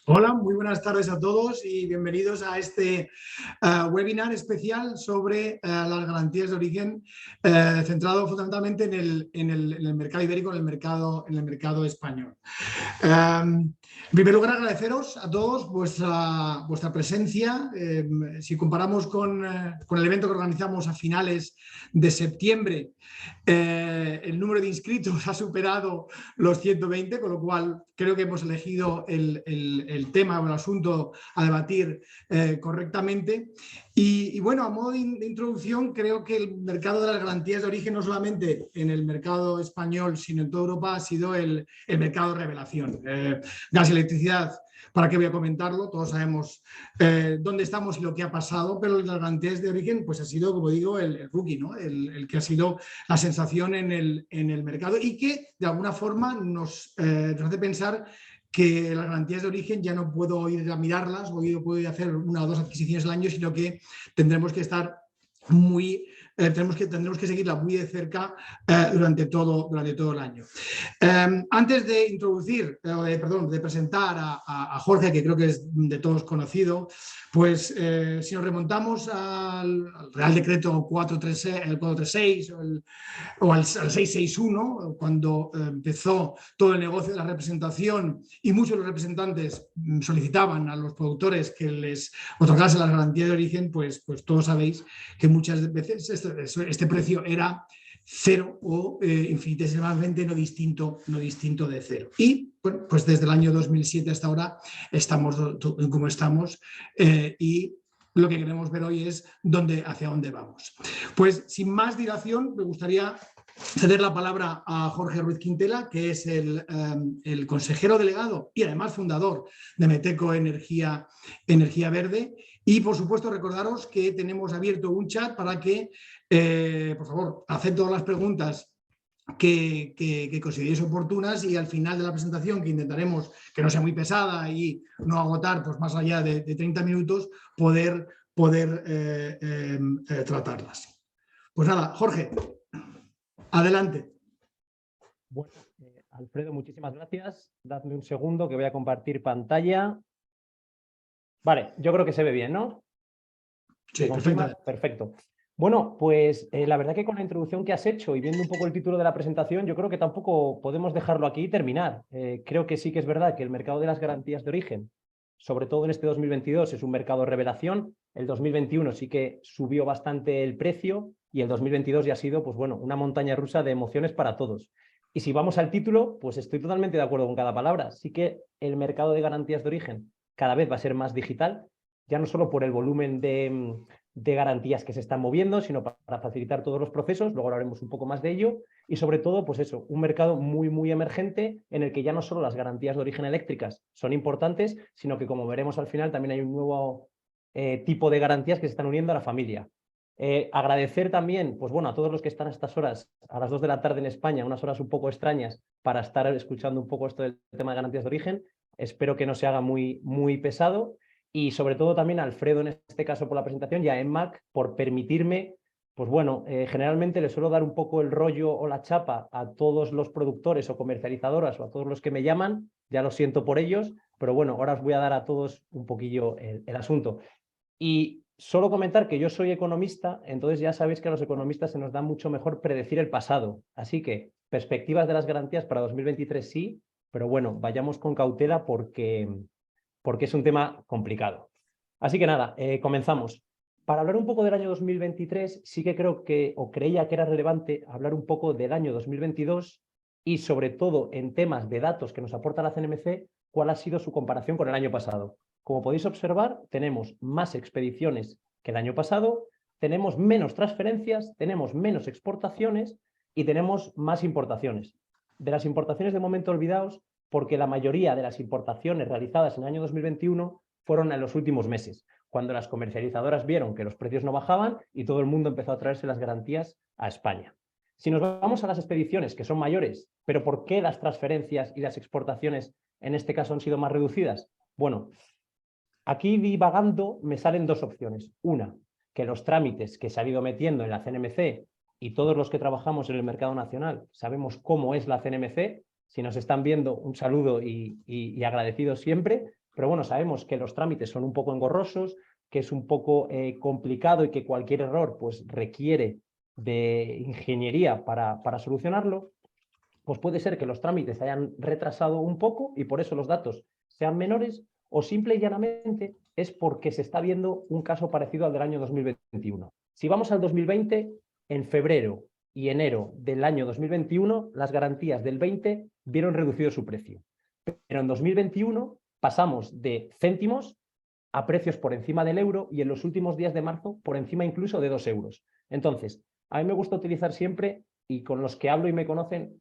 Hola, muy buenas tardes a todos y bienvenidos a este webinar especial sobre las garantías de origen, centrado fundamentalmente en el mercado ibérico, en el mercado español. En primer lugar, agradeceros a todos vuestra presencia. Si comparamos con el evento que organizamos a finales de septiembre, el número de inscritos ha superado los 120, con lo cual creo que hemos elegido el tema o el asunto a debatir correctamente. Y bueno, a modo de introducción, creo que el mercado de las garantías de origen, no solamente en el mercado español, sino en toda Europa, ha sido el mercado de revelación. Gas y electricidad, ¿para qué voy a comentarlo? Todos sabemos dónde estamos y lo que ha pasado, pero las garantías de origen pues ha sido, como digo, el rookie, ¿no? El que ha sido la sensación en el mercado y que de alguna forma nos hace pensar que las garantías de origen ya no puedo ir a mirarlas o puedo ir a hacer una o dos adquisiciones al año, sino que tendremos que estar tendremos que seguirla muy de cerca durante todo el año. Antes de introducir, de presentar a Jorge, que creo que es de todos conocido, pues si nos remontamos al Real Decreto 436 o al 661, cuando empezó todo el negocio de la representación y muchos de los representantes solicitaban a los productores que les otorgasen la garantía de origen, pues todos sabéis que muchas veces este precio era cero o infinitesimalmente no distinto de cero. Y bueno, pues desde el año 2007 hasta ahora estamos como estamos y lo que queremos ver hoy es hacia dónde vamos. Pues sin más dilación, me gustaría ceder la palabra a Jorge Ruiz Quintela, que es el consejero delegado y además fundador de Meteco Energía Verde. Y por supuesto recordaros que tenemos abierto un chat para que, por favor, haced todas las preguntas que consideréis oportunas y al final de la presentación, que intentaremos que no sea muy pesada y no agotar pues, más allá de 30 minutos, poder tratarlas. Pues nada, Jorge, adelante. Bueno, Alfredo, muchísimas gracias. Dadme un segundo que voy a compartir pantalla. Vale, yo creo que se ve bien, ¿no? Sí, perfecto. Perfecto. Bueno, pues la verdad que con la introducción que has hecho y viendo un poco el título de la presentación, yo creo que tampoco podemos dejarlo aquí y terminar. Creo que sí que es verdad que el mercado de las garantías de origen, sobre todo en este 2022, es un mercado de revelación. El 2021 sí que subió bastante el precio y el 2022 ya ha sido, pues bueno, una montaña rusa de emociones para todos. Y si vamos al título, pues estoy totalmente de acuerdo con cada palabra. Sí que el mercado de garantías de origen cada vez va a ser más digital, ya no solo por el volumen de garantías que se están moviendo, sino para facilitar todos los procesos, luego hablaremos un poco más de ello, y sobre todo, pues eso, un mercado muy, muy emergente en el que ya no solo las garantías de origen eléctricas son importantes, sino que, como veremos al final, también hay un nuevo tipo de garantías que se están uniendo a la familia. Agradecer también, pues bueno, a todos los que están a estas horas, a las 2 de la tarde en España, unas horas un poco extrañas, para estar escuchando un poco esto del tema de garantías de origen. Espero que no se haga muy, muy pesado. Y sobre todo también a Alfredo, en este caso, por la presentación, y a ENMAC por permitirme, pues bueno, generalmente le suelo dar un poco el rollo o la chapa a todos los productores o comercializadoras o a todos los que me llaman, ya lo siento por ellos, pero bueno, ahora os voy a dar a todos un poquillo el asunto. Y solo comentar que yo soy economista, entonces ya sabéis que a los economistas se nos da mucho mejor predecir el pasado. Así que perspectivas de las garantías para 2023 sí, pero bueno, vayamos con cautela porque es un tema complicado. Así que nada, comenzamos. Para hablar un poco del año 2023, sí que creo que, o creía que era relevante hablar un poco del año 2022 y sobre todo en temas de datos que nos aporta la CNMC, cuál ha sido su comparación con el año pasado. Como podéis observar, tenemos más expediciones que el año pasado, tenemos menos transferencias, tenemos menos exportaciones y tenemos más importaciones. De las importaciones, de momento, olvidaos, porque la mayoría de las importaciones realizadas en el año 2021 fueron en los últimos meses, cuando las comercializadoras vieron que los precios no bajaban y todo el mundo empezó a traerse las garantías a España. Si nos vamos a las expediciones, que son mayores, pero ¿por qué las transferencias y las exportaciones en este caso han sido más reducidas? Bueno, aquí divagando me salen dos opciones. Una, que los trámites que se han ido metiendo en la CNMC y todos los que trabajamos en el mercado nacional sabemos cómo es la CNMC. Si nos están viendo, un saludo y agradecidos siempre. pero bueno, sabemos que los trámites son un poco engorrosos, que es un poco complicado y que cualquier error pues, requiere de ingeniería para solucionarlo, pues puede ser que los trámites hayan retrasado un poco y por eso los datos sean menores, o simple y llanamente es porque se está viendo un caso parecido al del año 2021. Si vamos al 2020, en febrero y enero del año 2021, las garantías del 20 vieron reducido su precio. Pero en 2021 pasamos de céntimos a precios por encima del euro y en los últimos días de marzo por encima incluso de 2 euros. Entonces, a mí me gusta utilizar siempre, y con los que hablo y me conocen,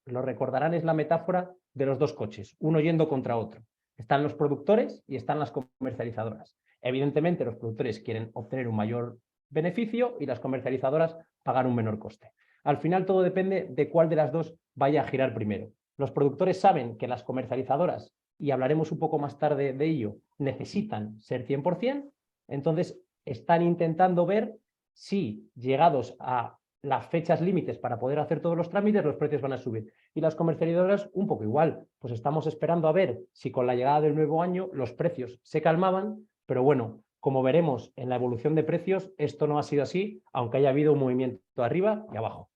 lo recordarán, es la metáfora de los dos coches, uno yendo contra otro. Están los productores y están las comercializadoras. Evidentemente, los productores quieren obtener un mayor beneficio y las comercializadoras pagar un menor coste. Al final, todo depende de cuál de las dos vaya a girar primero. Los productores saben que las comercializadoras, y hablaremos un poco más tarde de ello, necesitan ser 100%, entonces están intentando ver si, llegados a las fechas límites para poder hacer todos los trámites, los precios van a subir. Y las comercializadoras un poco igual, pues estamos esperando a ver si con la llegada del nuevo año los precios se calmaban, pero bueno, como veremos en la evolución de precios, esto no ha sido así, aunque haya habido un movimiento arriba y abajo.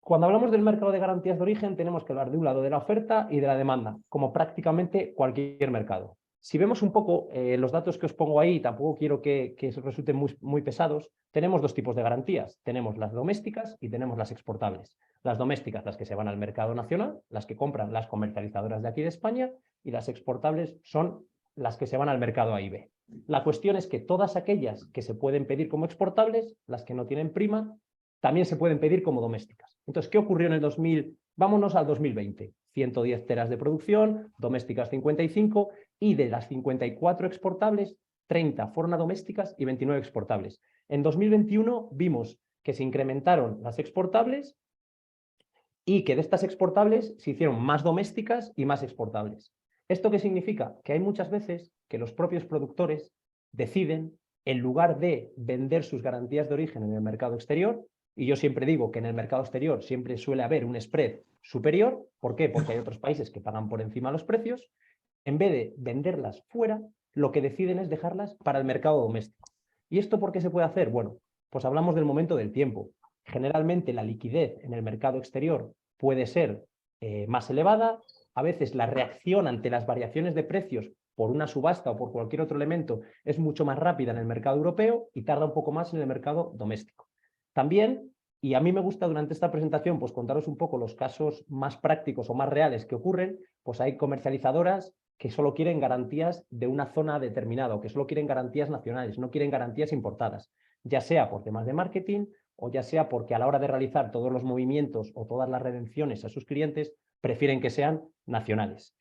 Cuando hablamos del mercado de garantías de origen, tenemos que hablar de un lado de la oferta y de la demanda, como prácticamente cualquier mercado. Si vemos un poco los datos que os pongo ahí, tampoco quiero que resulten muy pesados, tenemos dos tipos de garantías. Tenemos las domésticas y tenemos las exportables. Las domésticas, las que se van al mercado nacional, las que compran las comercializadoras de aquí de España, y las exportables son las que se van al mercado A y B. La cuestión es que todas aquellas que se pueden pedir como exportables, las que no tienen prima, también se pueden pedir como domésticas. Entonces, ¿qué ocurrió en el 2000? Vámonos al 2020. 110 teras de producción, domésticas 55, y de las 54 exportables, 30 fueron domésticas y 29 exportables. En 2021 vimos que se incrementaron las exportables y que de estas exportables se hicieron más domésticas y más exportables. ¿Esto qué significa? Que hay muchas veces que los propios productores deciden, en lugar de vender sus garantías de origen en el mercado exterior, y yo siempre digo que en el mercado exterior siempre suele haber un spread superior. ¿Por qué? Porque hay otros países que pagan por encima los precios. En vez de venderlas fuera, lo que deciden es dejarlas para el mercado doméstico. ¿Y esto por qué se puede hacer? Bueno, pues hablamos del momento del tiempo. Generalmente la liquidez en el mercado exterior puede ser más elevada. A veces la reacción ante las variaciones de precios por una subasta o por cualquier otro elemento es mucho más rápida en el mercado europeo y tarda un poco más en el mercado doméstico. También, y a mí me gusta durante esta presentación pues contaros un poco los casos más prácticos o más reales que ocurren, pues hay comercializadoras que solo quieren garantías de una zona determinada o que solo quieren garantías nacionales, no quieren garantías importadas, ya sea por temas de marketing o ya sea porque a la hora de realizar todos los movimientos o todas las redenciones a sus clientes prefieren que sean nacionales.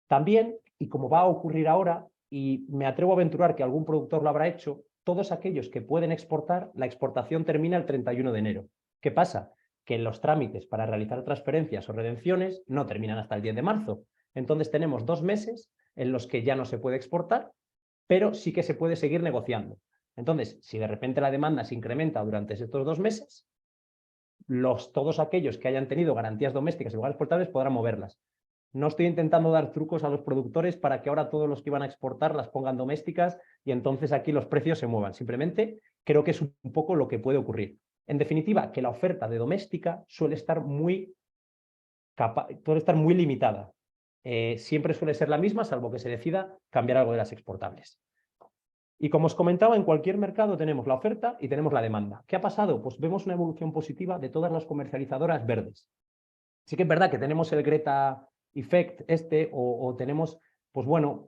También, y como va a ocurrir ahora, y me atrevo a aventurar que algún productor lo habrá hecho, todos aquellos que pueden exportar, la exportación termina el 31 de enero. ¿Qué pasa? Que los trámites para realizar transferencias o redenciones no terminan hasta el 10 de marzo. Entonces tenemos 2 meses en los que ya no se puede exportar, pero sí que se puede seguir negociando. Entonces, si de repente la demanda se incrementa durante estos 2 meses, todos aquellos que hayan tenido garantías domésticas y lugares exportables podrán moverlas. No estoy intentando dar trucos a los productores para que ahora todos los que van a exportar las pongan domésticas y entonces aquí los precios se muevan. Simplemente creo que es un poco lo que puede ocurrir. En definitiva, que la oferta de doméstica suele estar muy limitada. Siempre suele ser la misma, salvo que se decida cambiar algo de las exportables. Y como os comentaba, en cualquier mercado tenemos la oferta y tenemos la demanda. ¿Qué ha pasado? Pues vemos una evolución positiva de todas las comercializadoras verdes. Sí que es verdad que tenemos el Greta Effect o tenemos, pues bueno,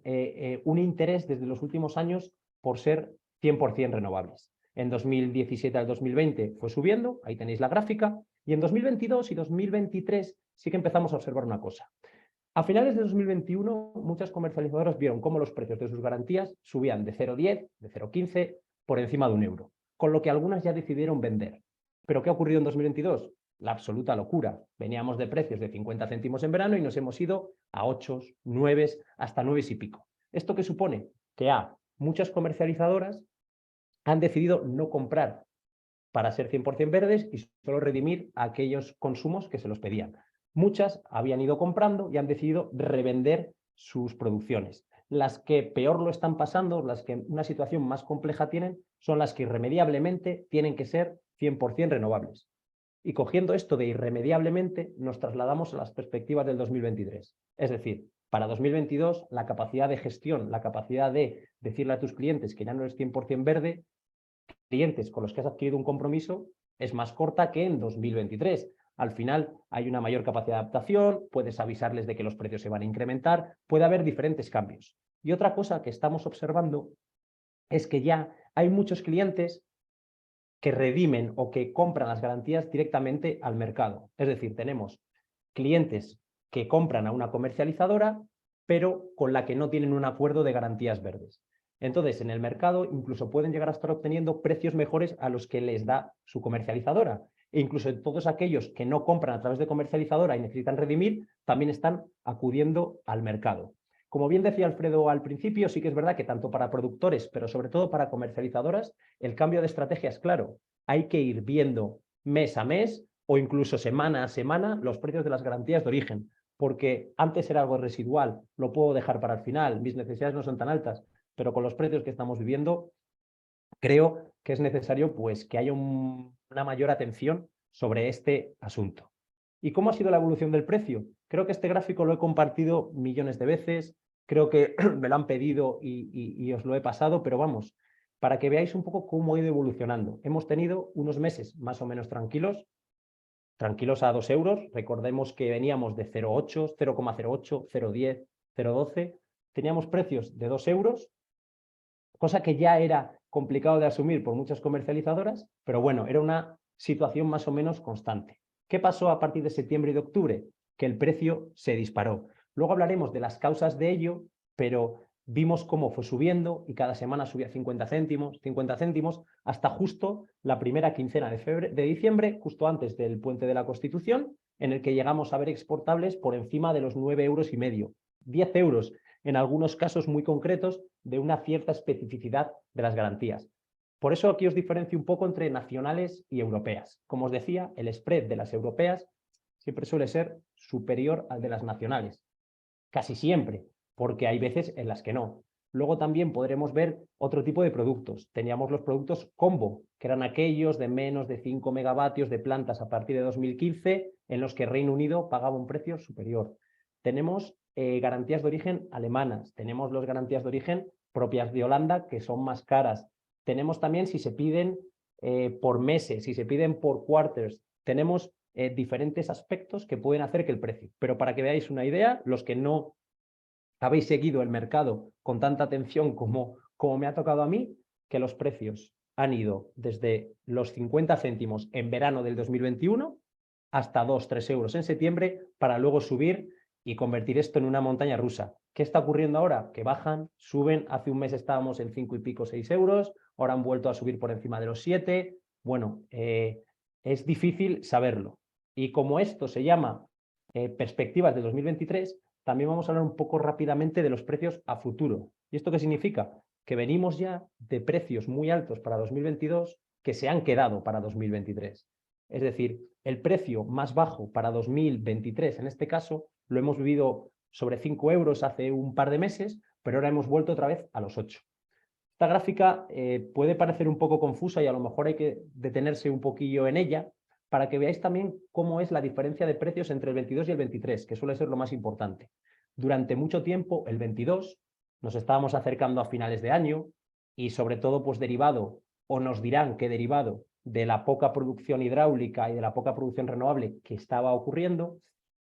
un interés desde los últimos años por ser 100% renovables. En 2017 al 2020 fue subiendo, ahí tenéis la gráfica, y en 2022 y 2023 sí que empezamos a observar una cosa. A finales de 2021, muchas comercializadoras vieron cómo los precios de sus garantías subían de 0,10, de 0,15, por encima de 1 euro, con lo que algunas ya decidieron vender. ¿Pero qué ha ocurrido en 2022? La absoluta locura. Veníamos de precios de 50 céntimos en verano y nos hemos ido a 8, 9, hasta 9 y pico. ¿Esto qué supone? Que muchas comercializadoras han decidido no comprar para ser 100% verdes y solo redimir a aquellos consumos que se los pedían. Muchas habían ido comprando y han decidido revender sus producciones. Las que peor lo están pasando, las que una situación más compleja tienen, son las que irremediablemente tienen que ser 100% renovables. Y cogiendo esto de irremediablemente, nos trasladamos a las perspectivas del 2023. Es decir, para 2022, la capacidad de gestión, la capacidad de decirle a tus clientes que ya no es 100% verde, clientes con los que has adquirido un compromiso, es más corta que en 2023. Al final hay una mayor capacidad de adaptación, puedes avisarles de que los precios se van a incrementar, puede haber diferentes cambios. Y otra cosa que estamos observando es que ya hay muchos clientes que redimen o que compran las garantías directamente al mercado. Es decir, tenemos clientes que compran a una comercializadora, pero con la que no tienen un acuerdo de garantías verdes. Entonces, en el mercado incluso pueden llegar a estar obteniendo precios mejores a los que les da su comercializadora. E incluso todos aquellos que no compran a través de comercializadora y necesitan redimir, también están acudiendo al mercado. Como bien decía Alfredo al principio, sí que es verdad que tanto para productores, pero sobre todo para comercializadoras, el cambio de estrategia es claro. Hay que ir viendo mes a mes o incluso semana a semana los precios de las garantías de origen, porque antes era algo residual, lo puedo dejar para el final, mis necesidades no son tan altas, pero con los precios que estamos viviendo, creo que es necesario pues, que haya una mayor atención sobre este asunto. ¿Y cómo ha sido la evolución del precio? Creo que este gráfico lo he compartido millones de veces, creo que me lo han pedido y os lo he pasado, pero vamos, para que veáis un poco cómo ha ido evolucionando. Hemos tenido unos meses más o menos tranquilos a 2 euros. Recordemos que veníamos de 0,8, 0,08, 0,10, 0,12. Teníamos precios de 2 euros, cosa que ya era complicado de asumir por muchas comercializadoras, pero bueno, era una situación más o menos constante. ¿Qué pasó a partir de septiembre y de octubre? Que el precio se disparó. Luego hablaremos de las causas de ello, pero vimos cómo fue subiendo y cada semana subía 50 céntimos, hasta justo la primera quincena de diciembre, justo antes del puente de la Constitución, en el que llegamos a ver exportables por encima de los 9,5 euros, 10 euros en algunos casos muy concretos de una cierta especificidad de las garantías. Por eso aquí os diferencio un poco entre nacionales y europeas. Como os decía, el spread de las europeas siempre suele ser superior al de las nacionales. Casi siempre, porque hay veces en las que no. Luego también podremos ver otro tipo de productos. Teníamos los productos combo, que eran aquellos de menos de 5 megavatios de plantas a partir de 2015, en los que Reino Unido pagaba un precio superior. Tenemos garantías de origen alemanas, tenemos las garantías de origen propias de Holanda, que son más caras. Tenemos también si se piden por meses, si se piden por quarters. Tenemos diferentes aspectos que pueden hacer que el precio. Pero para que veáis una idea, los que no habéis seguido el mercado con tanta atención como me ha tocado a mí, que los precios han ido desde los 50 céntimos en verano del 2021 hasta 2-3 euros en septiembre para luego subir y convertir esto en una montaña rusa. ¿Qué está ocurriendo ahora? Que bajan, suben. Hace un mes estábamos en 5 y pico, 6 euros. Ahora han vuelto a subir por encima de los 7. Bueno, es difícil saberlo. Y como esto se llama perspectivas de 2023, también vamos a hablar un poco rápidamente de los precios a futuro. ¿Y esto qué significa? Que venimos ya de precios muy altos para 2022 que se han quedado para 2023. Es decir, el precio más bajo para 2023, en este caso, lo hemos vivido sobre 5 euros hace un par de meses, pero ahora hemos vuelto otra vez a los 8. Esta gráfica puede parecer un poco confusa y a lo mejor hay que detenerse un poquillo en ella para que veáis también cómo es la diferencia de precios entre el 22 y el 23, que suele ser lo más importante. Durante mucho tiempo, el 22, nos estábamos acercando a finales de año y sobre todo pues derivado, o nos dirán que derivado de la poca producción hidráulica y de la poca producción renovable que estaba ocurriendo,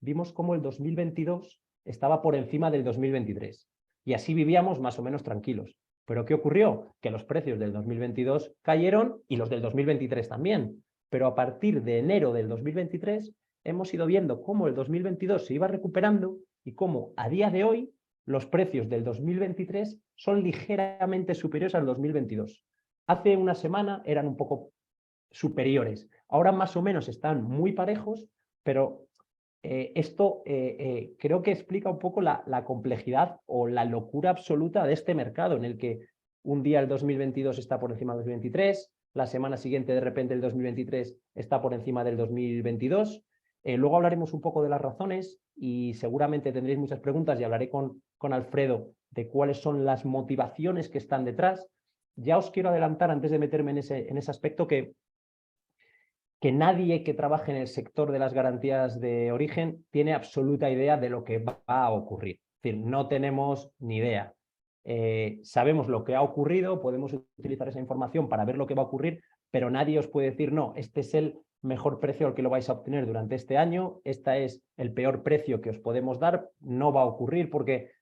vimos cómo el 2022 estaba por encima del 2023 y así vivíamos más o menos tranquilos. ¿Pero qué ocurrió? Que los precios del 2022 cayeron y los del 2023 también. Pero a partir de enero del 2023 hemos ido viendo cómo el 2022 se iba recuperando y cómo a día de hoy los precios del 2023 son ligeramente superiores al 2022. Hace una semana eran un poco superiores. Ahora más o menos están muy parejos, pero esto creo que explica un poco la complejidad o la locura absoluta de este mercado en el que un día el 2022 está por encima del 2023, la semana siguiente de repente el 2023 está por encima del 2022 Luego hablaremos un poco de las razones y seguramente tendréis muchas preguntas y hablaré con Alfredo de cuáles son las motivaciones que están detrás. Ya os quiero adelantar, antes de meterme en ese aspecto, que nadie que trabaje en el sector de las garantías de origen tiene absoluta idea de lo que va a ocurrir. Es decir, no tenemos ni idea. Sabemos lo que ha ocurrido, podemos utilizar esa información para ver lo que va a ocurrir, pero nadie os puede decir, no, este es el mejor precio al que lo vais a obtener durante este año, este es el peor precio que os podemos dar, no va a ocurrir porque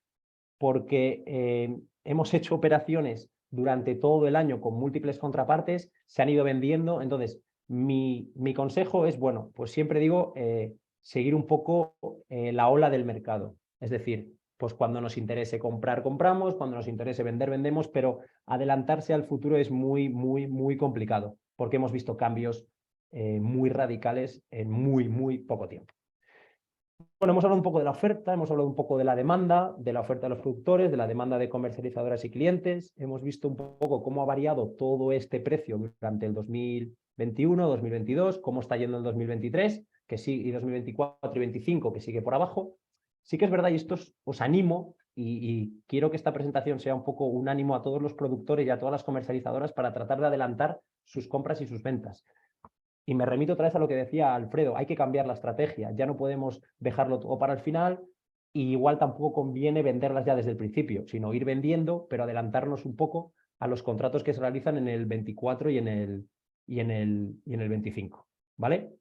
hemos hecho operaciones durante todo el año con múltiples contrapartes, se han ido vendiendo. Entonces, mi consejo es, bueno, pues siempre digo, seguir un poco la ola del mercado. Es decir, pues cuando nos interese comprar, compramos, cuando nos interese vender, vendemos, pero adelantarse al futuro es muy, muy, muy complicado, porque hemos visto cambios muy radicales en muy, muy poco tiempo. Bueno, hemos hablado un poco de la oferta, hemos hablado un poco de la demanda, de la oferta de los productores, de la demanda de comercializadoras y clientes. Hemos visto un poco cómo ha variado todo este precio durante el 2021, 2022, cómo está yendo el 2023, que sí, y 2024 y 2025, que sigue por abajo. Sí que es verdad, y esto os animo, y quiero que esta presentación sea un poco un ánimo a todos los productores y a todas las comercializadoras para tratar de adelantar sus compras y sus ventas. Y me remito otra vez a lo que decía Alfredo, hay que cambiar la estrategia, ya no podemos dejarlo todo para el final, y igual tampoco conviene venderlas ya desde el principio, sino ir vendiendo, pero adelantarnos un poco a los contratos que se realizan en el 24 y en el 25, ¿vale?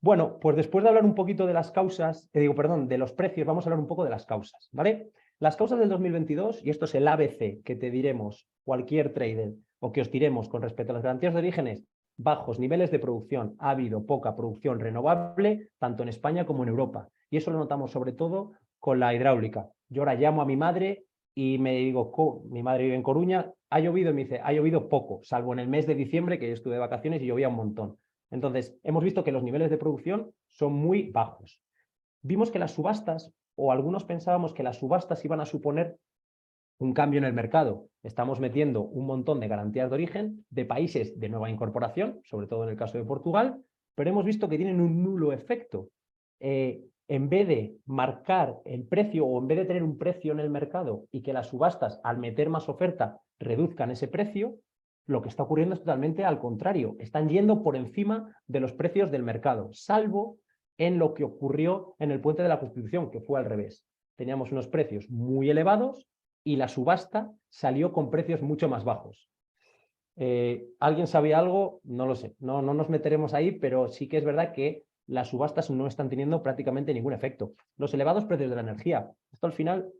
Bueno, pues después de hablar un poquito de las causas, de los precios, vamos a hablar un poco de las causas, ¿vale? Las causas del 2022, y esto es el ABC que te diremos cualquier trader o que os diremos con respecto a las garantías de orígenes: bajos niveles de producción. Ha habido poca producción renovable, tanto en España como en Europa. Y eso lo notamos sobre todo con la hidráulica. Yo ahora llamo a mi madre y me digo, mi madre vive en Coruña, ha llovido, y me dice, ha llovido poco, salvo en el mes de diciembre, que yo estuve de vacaciones y llovía un montón. Entonces, hemos visto que los niveles de producción son muy bajos. Vimos que las subastas, o algunos pensábamos que las subastas iban a suponer un cambio en el mercado. Estamos metiendo un montón de garantías de origen de países de nueva incorporación, sobre todo en el caso de Portugal, pero hemos visto que tienen un nulo efecto. En vez de marcar el precio, o en vez de tener un precio en el mercado y que las subastas, al meter más oferta, reduzcan ese precio, lo que está ocurriendo es totalmente al contrario. Están yendo por encima de los precios del mercado, salvo en lo que ocurrió en el Puente de la Constitución, que fue al revés. Teníamos unos precios muy elevados y la subasta salió con precios mucho más bajos. ¿Alguien sabe algo? No lo sé. No nos meteremos ahí, pero sí que es verdad que las subastas no están teniendo prácticamente ningún efecto. Los elevados precios de la energía. Esto al final,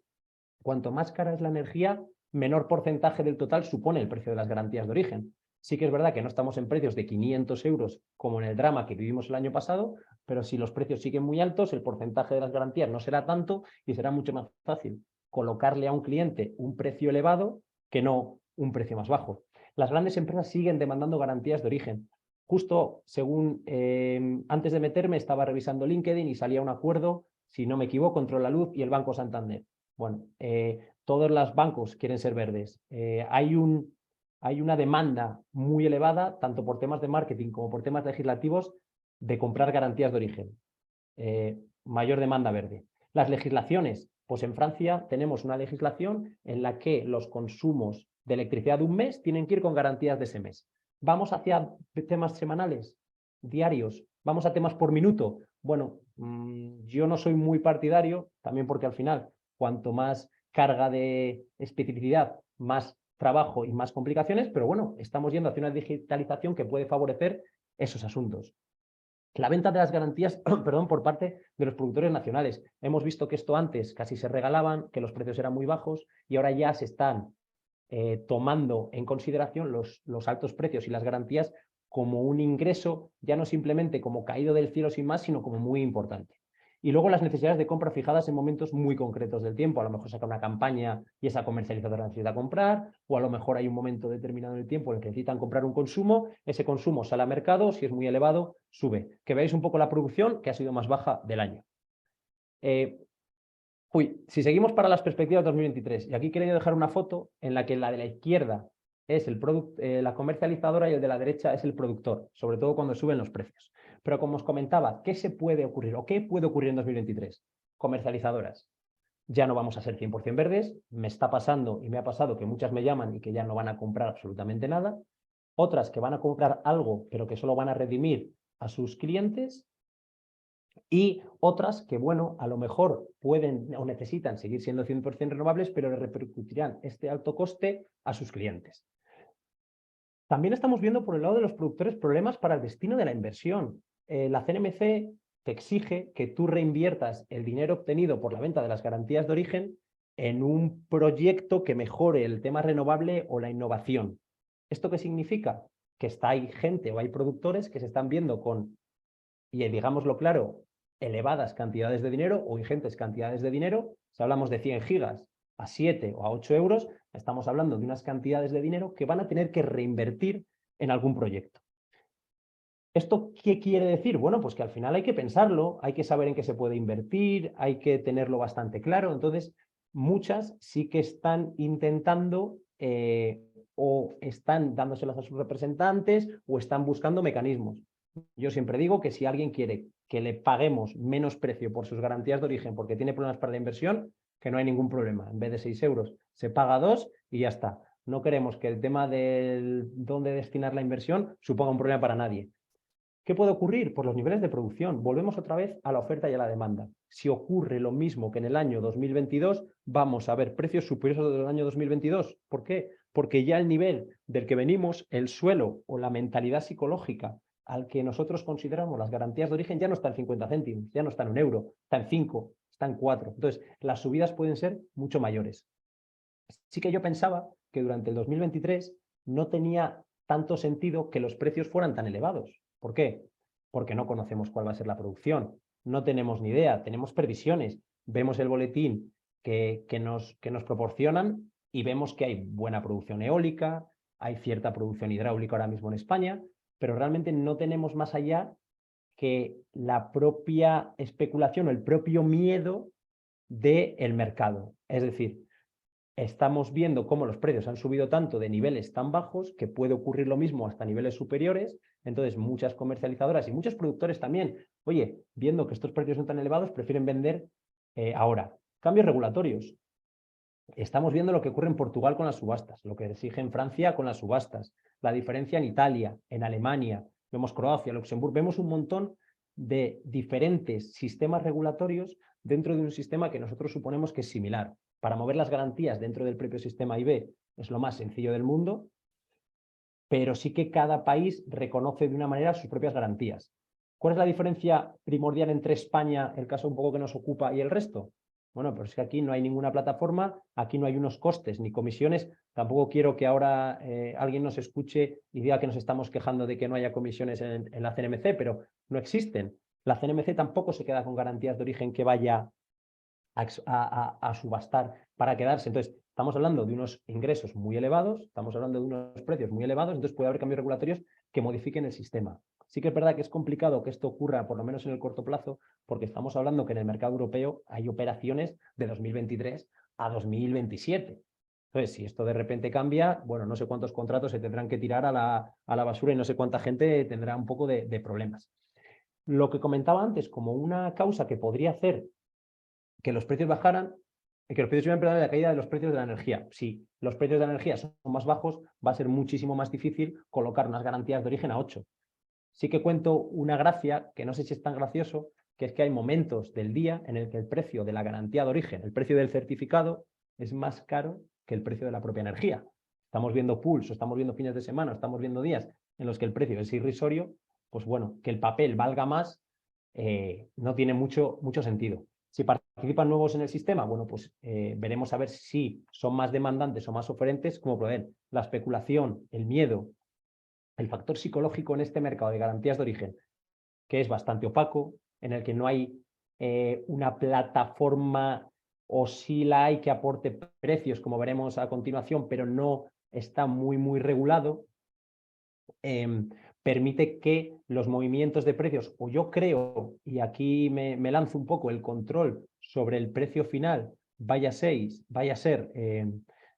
cuanto más cara es la energía, menor porcentaje del total supone el precio de las garantías de origen. Sí que es verdad que no estamos en precios de 500 euros como en el drama que vivimos el año pasado, pero si los precios siguen muy altos, el porcentaje de las garantías no será tanto y será mucho más fácil colocarle a un cliente un precio elevado que no un precio más bajo. Las grandes empresas siguen demandando garantías de origen. Justo según antes de meterme estaba revisando LinkedIn y salía un acuerdo, si no me equivoco, entre la Luz y el Banco Santander. Bueno, todos los bancos quieren ser verdes. Hay una demanda muy elevada, tanto por temas de marketing como por temas legislativos, de comprar garantías de origen. Mayor demanda verde. Las legislaciones, pues en Francia tenemos una legislación en la que los consumos de electricidad de un mes tienen que ir con garantías de ese mes. ¿Vamos hacia temas semanales, diarios? ¿Vamos a temas por minuto? Bueno, yo no soy muy partidario, también porque al final, cuanto más carga de especificidad, más trabajo y más complicaciones, pero bueno, estamos yendo hacia una digitalización que puede favorecer esos asuntos. La venta de las garantías perdón, por parte de los productores nacionales. Hemos visto que esto antes casi se regalaban, que los precios eran muy bajos y ahora ya se están tomando en consideración los altos precios y las garantías como un ingreso, ya no simplemente como caído del cielo sin más, sino como muy importante. Y luego las necesidades de compra fijadas en momentos muy concretos del tiempo. A lo mejor saca una campaña y esa comercializadora necesita comprar, o a lo mejor hay un momento determinado en el tiempo en el que necesitan comprar un consumo, ese consumo sale al mercado, si es muy elevado, sube. Que veáis un poco la producción, que ha sido más baja del año. Si seguimos para las perspectivas 2023, y aquí quería dejar una foto en la que la de la izquierda es la comercializadora y el de la derecha es el productor, sobre todo cuando suben los precios. Pero como os comentaba, ¿qué se puede ocurrir o qué puede ocurrir en 2023? Comercializadoras. Ya no vamos a ser 100% verdes, me está pasando y me ha pasado que muchas me llaman y que ya no van a comprar absolutamente nada, otras que van a comprar algo pero que solo van a redimir a sus clientes y otras que, bueno, a lo mejor pueden o necesitan seguir siendo 100% renovables, pero le repercutirán este alto coste a sus clientes. También estamos viendo por el lado de los productores problemas para el destino de la inversión. La CNMC te exige que tú reinviertas el dinero obtenido por la venta de las garantías de origen en un proyecto que mejore el tema renovable o la innovación. ¿Esto qué significa? Que hay gente o hay productores que se están viendo con, y digámoslo claro, elevadas cantidades de dinero o ingentes cantidades de dinero. Si hablamos de 100 gigas a 7 o a 8 euros, estamos hablando de unas cantidades de dinero que van a tener que reinvertir en algún proyecto. ¿Esto qué quiere decir? Bueno, pues que al final hay que pensarlo, hay que saber en qué se puede invertir, hay que tenerlo bastante claro. Entonces, muchas sí que están intentando o están dándoselas a sus representantes o están buscando mecanismos. Yo siempre digo que si alguien quiere que le paguemos menos precio por sus garantías de origen porque tiene problemas para la inversión, que no hay ningún problema. En vez de 6 euros, se paga 2 y ya está. No queremos que el tema de dónde destinar la inversión suponga un problema para nadie. ¿Qué puede ocurrir? Por los niveles de producción. Volvemos otra vez a la oferta y a la demanda. Si ocurre lo mismo que en el año 2022, vamos a ver precios superiores a los del año 2022. ¿Por qué? Porque ya el nivel del que venimos, el suelo o la mentalidad psicológica al que nosotros consideramos las garantías de origen ya no está en 50 céntimos, ya no está en 1 euro, está en 5, está en 4. Entonces, las subidas pueden ser mucho mayores. Sí que yo pensaba que durante el 2023 no tenía tanto sentido que los precios fueran tan elevados. ¿Por qué? Porque no conocemos cuál va a ser la producción, no tenemos ni idea, tenemos previsiones, vemos el boletín que nos proporcionan y vemos que hay buena producción eólica, hay cierta producción hidráulica ahora mismo en España, pero realmente no tenemos más allá que la propia especulación o el propio miedo del mercado. Es decir, estamos viendo cómo los precios han subido tanto de niveles tan bajos que puede ocurrir lo mismo hasta niveles superiores. Entonces, muchas comercializadoras y muchos productores también, oye, viendo que estos precios son tan elevados, prefieren vender ahora. Cambios regulatorios. Estamos viendo lo que ocurre en Portugal con las subastas, lo que exige en Francia con las subastas, la diferencia en Italia, en Alemania, vemos Croacia, Luxemburgo, vemos un montón de diferentes sistemas regulatorios dentro de un sistema que nosotros suponemos que es similar. Para mover las garantías dentro del propio sistema IB es lo más sencillo del mundo, pero sí que cada país reconoce de una manera sus propias garantías. ¿Cuál es la diferencia primordial entre España, el caso un poco que nos ocupa, y el resto? Bueno, pues es que aquí no hay ninguna plataforma, aquí no hay unos costes ni comisiones. Tampoco quiero que ahora alguien nos escuche y diga que nos estamos quejando de que no haya comisiones en la CNMC, pero no existen. La CNMC tampoco se queda con garantías de origen que vaya a subastar para quedarse. Entonces, estamos hablando de unos ingresos muy elevados, estamos hablando de unos precios muy elevados, entonces puede haber cambios regulatorios que modifiquen el sistema. Sí que es verdad que es complicado que esto ocurra, por lo menos en el corto plazo, porque estamos hablando que en el mercado europeo hay operaciones de 2023 a 2027. Entonces, si esto de repente cambia, bueno, no sé cuántos contratos se tendrán que tirar a la basura y no sé cuánta gente tendrá un poco de problemas. Lo que comentaba antes, como una causa que podría hacer que los precios bajaran, que los precios iban a perder la caída de los precios de la energía. Si los precios de la energía son más bajos, va a ser muchísimo más difícil colocar unas garantías de origen a 8. Sí que cuento una gracia, que no sé si es tan gracioso, que es que hay momentos del día en el que el precio de la garantía de origen, el precio del certificado, es más caro que el precio de la propia energía. Estamos viendo pools, o estamos viendo fines de semana, o estamos viendo días en los que el precio es irrisorio, pues bueno, que el papel valga más no tiene mucho sentido. Si participan nuevos en el sistema, bueno, pues veremos a ver si son más demandantes o más oferentes, como pueden la especulación, el miedo, el factor psicológico en este mercado de garantías de origen, que es bastante opaco, en el que no hay una plataforma o sí la hay que aporte precios, como veremos a continuación, pero no está muy regulado. Permite que los movimientos de precios, o yo creo, y aquí me lanzo un poco, el control sobre el precio final vaya a ser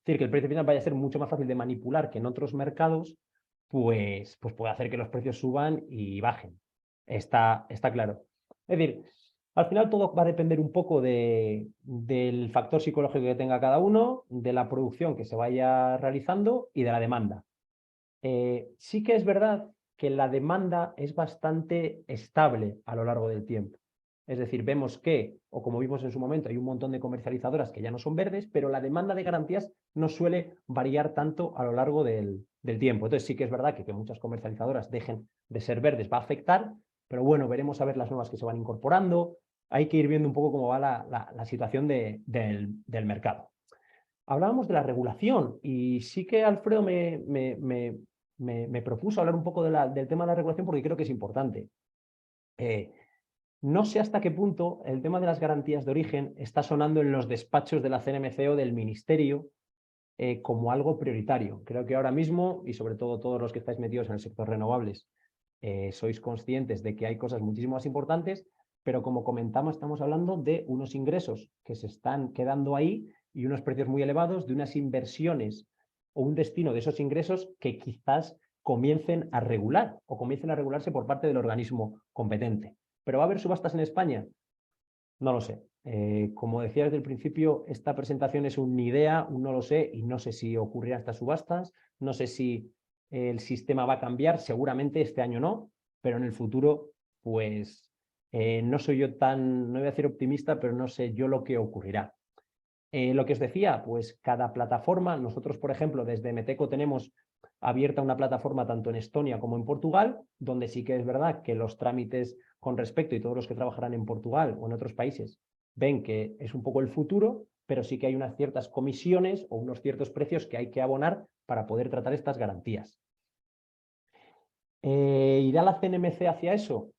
Es decir, que el precio final vaya a ser mucho más fácil de manipular que en otros mercados, pues puede hacer que los precios suban y bajen. Está claro. Es decir, al final todo va a depender un poco del factor psicológico que tenga cada uno, de la producción que se vaya realizando y de la demanda. Sí que es verdad que la demanda es bastante estable a lo largo del tiempo. Es decir, vemos que, o como vimos en su momento, hay un montón de comercializadoras que ya no son verdes, pero la demanda de garantías no suele variar tanto a lo largo del tiempo. Entonces sí que es verdad que muchas comercializadoras dejen de ser verdes va a afectar, pero bueno, veremos a ver las nuevas que se van incorporando. Hay que ir viendo un poco cómo va la situación del mercado. Hablábamos de la regulación y sí que Alfredo me propuso hablar un poco del tema de la regulación porque creo que es importante. No sé hasta qué punto el tema de las garantías de origen está sonando en los despachos de la CNMC o del Ministerio como algo prioritario. Creo que ahora mismo, y sobre todo todos los que estáis metidos en el sector renovables, sois conscientes de que hay cosas muchísimo más importantes, pero como comentamos, estamos hablando de unos ingresos que se están quedando ahí y unos precios muy elevados, de unas inversiones o un destino de esos ingresos que quizás comiencen a regular o comiencen a regularse por parte del organismo competente. ¿Pero va a haber subastas en España? No lo sé. Como decía desde el principio, esta presentación es una idea, un no lo sé, y no sé si ocurrirán estas subastas, no sé si el sistema va a cambiar, seguramente este año no, pero en el futuro, pues no soy yo tan, no voy a decir optimista, pero no sé yo lo que ocurrirá. Lo que os decía, pues cada plataforma, nosotros por ejemplo desde Meteco tenemos abierta una plataforma tanto en Estonia como en Portugal, donde sí que es verdad que los trámites con respecto y todos los que trabajarán en Portugal o en otros países ven que es un poco el futuro, pero sí que hay unas ciertas comisiones o unos ciertos precios que hay que abonar para poder tratar estas garantías. ¿Irá la CNMC hacia eso?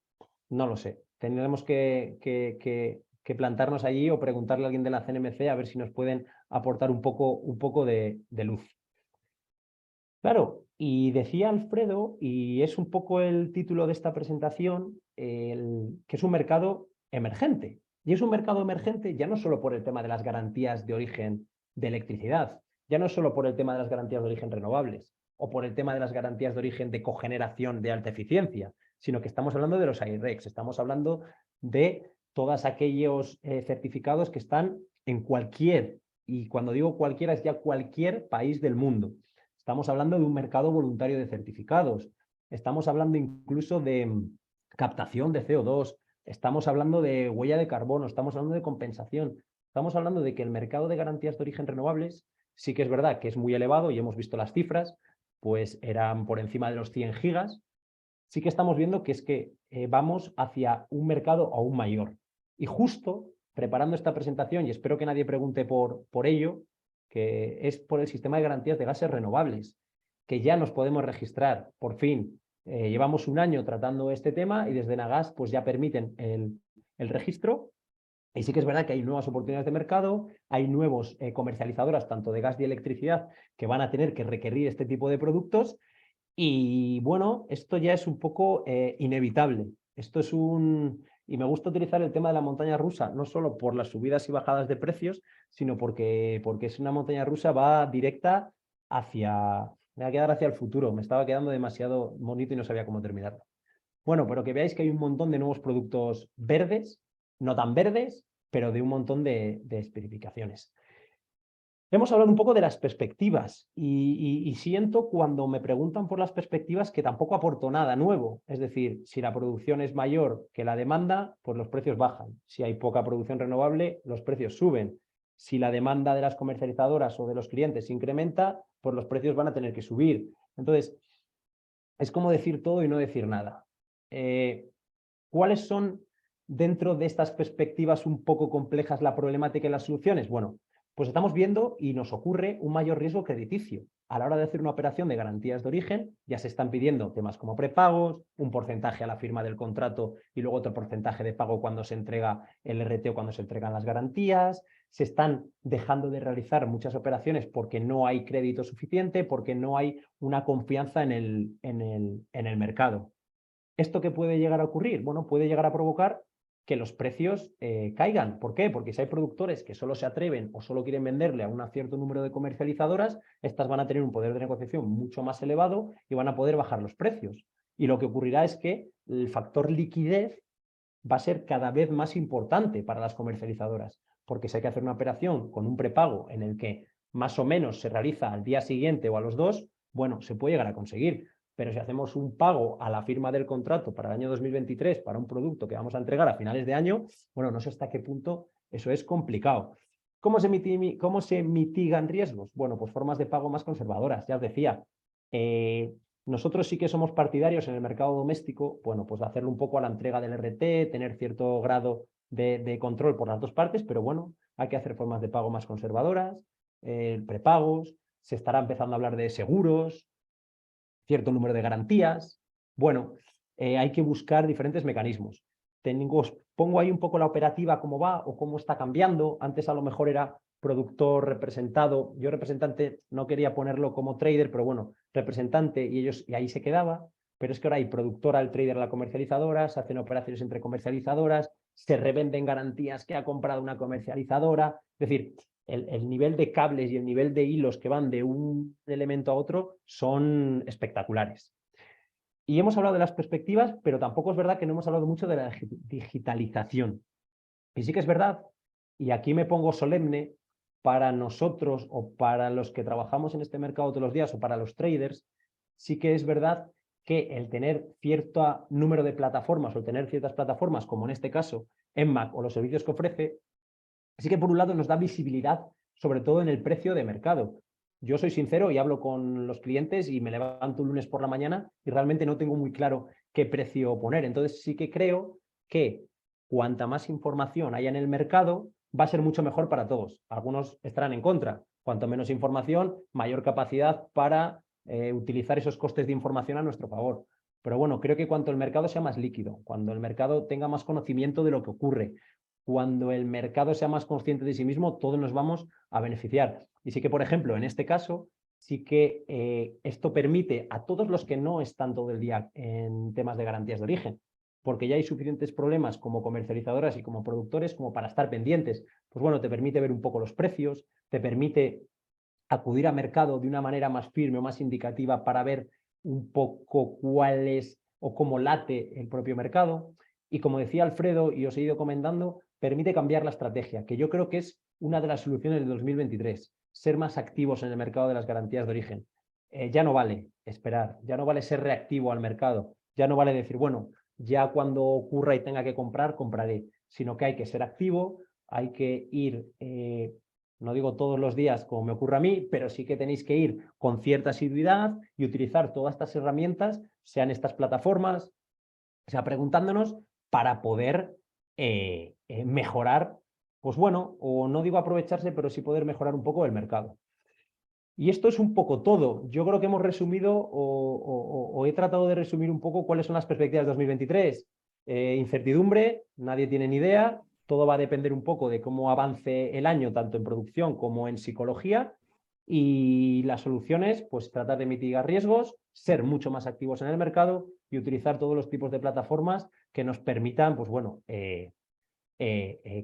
No lo sé. Tendremos que plantarnos allí o preguntarle a alguien de la CNMC a ver si nos pueden aportar un poco de luz. Claro, y decía Alfredo, y es un poco el título de esta presentación, que es un mercado emergente. Y es un mercado emergente ya no solo por el tema de las garantías de origen de electricidad, ya no solo por el tema de las garantías de origen renovables o por el tema de las garantías de origen de cogeneración de alta eficiencia, sino que estamos hablando de los AIREX, estamos hablando de todos aquellos certificados que están en cualquier, y cuando digo cualquiera es ya cualquier país del mundo. Estamos hablando de un mercado voluntario de certificados. Estamos hablando incluso de captación de CO2. Estamos hablando de huella de carbono. Estamos hablando de compensación. Estamos hablando de que el mercado de garantías de origen renovables sí que es verdad que es muy elevado y hemos visto las cifras, pues eran por encima de los 100 gigas. Sí que estamos viendo que es que vamos hacia un mercado aún mayor. Y justo preparando esta presentación, y espero que nadie pregunte por ello, que es por el sistema de garantías de gases renovables, que ya nos podemos registrar, por fin. Llevamos un año tratando este tema y desde Nagas pues ya permiten el registro. Y sí que es verdad que hay nuevas oportunidades de mercado, hay nuevos comercializadoras, tanto de gas y electricidad, que van a tener que requerir este tipo de productos. Y bueno, esto ya es un poco inevitable. Esto es un... Y me gusta utilizar el tema de la montaña rusa, no solo por las subidas y bajadas de precios, sino porque es una montaña rusa, va directa hacia... Me va a quedar hacia el futuro. Me estaba quedando demasiado bonito y no sabía cómo terminarlo. Bueno, pero que veáis que hay un montón de nuevos productos verdes, no tan verdes, pero de un montón de especificaciones. Hemos hablado un poco de las perspectivas y siento cuando me preguntan por las perspectivas que tampoco aporto nada nuevo. Es decir, si la producción es mayor que la demanda, pues los precios bajan. Si hay poca producción renovable, los precios suben. Si la demanda de las comercializadoras o de los clientes incrementa, pues los precios van a tener que subir. Entonces, es como decir todo y no decir nada. ¿Cuáles son, dentro de estas perspectivas un poco complejas, la problemática y las soluciones? Bueno, pues estamos viendo y nos ocurre un mayor riesgo crediticio. A la hora de hacer una operación de garantías de origen, ya se están pidiendo temas como prepagos, un porcentaje a la firma del contrato y luego otro porcentaje de pago cuando se entrega el RT o cuando se entregan las garantías. Se están dejando de realizar muchas operaciones porque no hay crédito suficiente, porque no hay una confianza en el mercado. ¿Esto qué puede llegar a ocurrir? Bueno, puede llegar a provocar que los precios caigan. ¿Por qué? Porque si hay productores que solo se atreven o solo quieren venderle a un cierto número de comercializadoras, estas van a tener un poder de negociación mucho más elevado y van a poder bajar los precios. Y lo que ocurrirá es que el factor liquidez va a ser cada vez más importante para las comercializadoras, porque si hay que hacer una operación con un prepago en el que más o menos se realiza al día siguiente o a los 2, bueno, se puede llegar a conseguir. Pero si hacemos un pago a la firma del contrato para el año 2023 para un producto que vamos a entregar a finales de año, bueno, no sé hasta qué punto eso es complicado. ¿Cómo se mitigan riesgos? Bueno, pues formas de pago más conservadoras, ya os decía. Nosotros sí que somos partidarios en el mercado doméstico, bueno, pues de hacerlo un poco a la entrega del RT, tener cierto grado de control por las dos partes, pero bueno, hay que hacer formas de pago más conservadoras, prepagos, se estará empezando a hablar de seguros, cierto número de garantías. Bueno, hay que buscar diferentes mecanismos. Pongo ahí un poco la operativa, cómo va o cómo está cambiando. Antes a lo mejor era productor representado. Yo representante no quería ponerlo como trader, pero bueno, representante y ahí se quedaba. Pero es que ahora hay productor al trader a la comercializadora, se hacen operaciones entre comercializadoras, se revenden garantías que ha comprado una comercializadora. Es decir, el nivel de cables y el nivel de hilos que van de un elemento a otro son espectaculares. Y hemos hablado de las perspectivas, pero tampoco es verdad que no hemos hablado mucho de la digitalización. Y sí que es verdad, y aquí me pongo solemne, para nosotros o para los que trabajamos en este mercado todos los días o para los traders, sí que es verdad que el tener cierto número de plataformas o tener ciertas plataformas, como en este caso Enmac o los servicios que ofrece, sí que por un lado nos da visibilidad, sobre todo en el precio de mercado. Yo soy sincero y hablo con los clientes y me levanto un lunes por la mañana y realmente no tengo muy claro qué precio poner. Entonces sí que creo que cuanta más información haya en el mercado, va a ser mucho mejor para todos. Algunos estarán en contra. Cuanto menos información, mayor capacidad para utilizar esos costes de información a nuestro favor. Pero bueno, creo que cuanto el mercado sea más líquido, cuando el mercado tenga más conocimiento de lo que ocurre, cuando el mercado sea más consciente de sí mismo, todos nos vamos a beneficiar. Y sí que, por ejemplo, en este caso, sí que esto permite a todos los que no están todo el día en temas de garantías de origen, porque ya hay suficientes problemas como comercializadoras y como productores como para estar pendientes. Pues bueno, te permite ver un poco los precios, te permite acudir a mercado de una manera más firme o más indicativa para ver un poco cuál es o cómo late el propio mercado. Y como decía Alfredo, y os he ido comentando, permite cambiar la estrategia, que yo creo que es una de las soluciones de 2023, ser más activos en el mercado de las garantías de origen. Ya no vale esperar, ya no vale ser reactivo al mercado, ya no vale decir, bueno, ya cuando ocurra y tenga que comprar, compraré, sino que hay que ser activo, hay que ir, no digo todos los días como me ocurre a mí, pero sí que tenéis que ir con cierta asiduidad y utilizar todas estas herramientas, sean estas plataformas, sea preguntándonos para poder mejorar, pues bueno, o no digo aprovecharse, pero sí poder mejorar un poco el mercado. Y esto es un poco todo. Yo creo que hemos resumido o he tratado de resumir un poco cuáles son las perspectivas de 2023. Incertidumbre, nadie tiene ni idea, todo va a depender un poco de cómo avance el año, tanto en producción como en psicología. Y las soluciones, pues tratar de mitigar riesgos, ser mucho más activos en el mercado y utilizar todos los tipos de plataformas que nos permitan, pues bueno,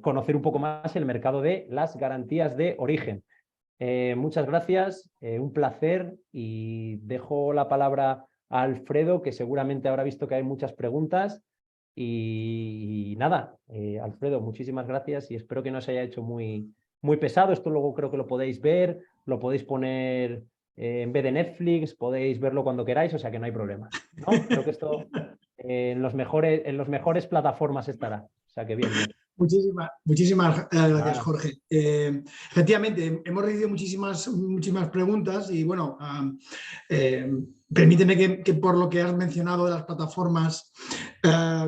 conocer un poco más el mercado de las garantías de origen. Muchas gracias, un placer y dejo la palabra a Alfredo, que seguramente habrá visto que hay muchas preguntas. Y nada, Alfredo, muchísimas gracias y espero que no se haya hecho muy pesado. Esto luego creo que lo podéis ver, lo podéis poner en vez de Netflix, podéis verlo cuando queráis, o sea que no hay problema, ¿no? Creo que esto en los mejores plataformas estará, o sea que bien, bien. Muchísimas gracias, Jorge. Efectivamente, hemos recibido muchísimas preguntas y bueno, permíteme que por lo que has mencionado de las plataformas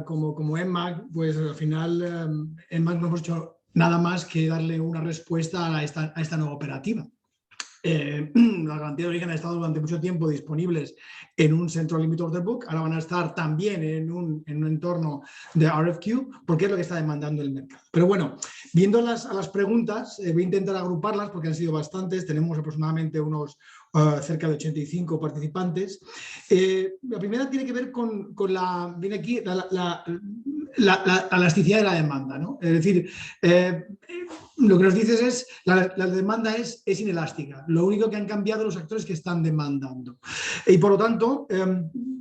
como Enmac, pues al final Enmac no hemos hecho nada más que darle una respuesta a esta nueva operativa. Las garantías de origen han estado durante mucho tiempo disponibles en un Central Limit Order Book, ahora van a estar también en un entorno de RFQ, porque es lo que está demandando el mercado. Pero bueno, viendo a las preguntas, voy a intentar agruparlas porque han sido bastantes, tenemos aproximadamente unos cerca de 85 participantes. La primera tiene que ver con viene aquí, la elasticidad de la demanda, ¿no? Es decir, lo que nos dices es la demanda es inelástica. Lo único que han cambiado los actores que están demandando. Y por lo tanto,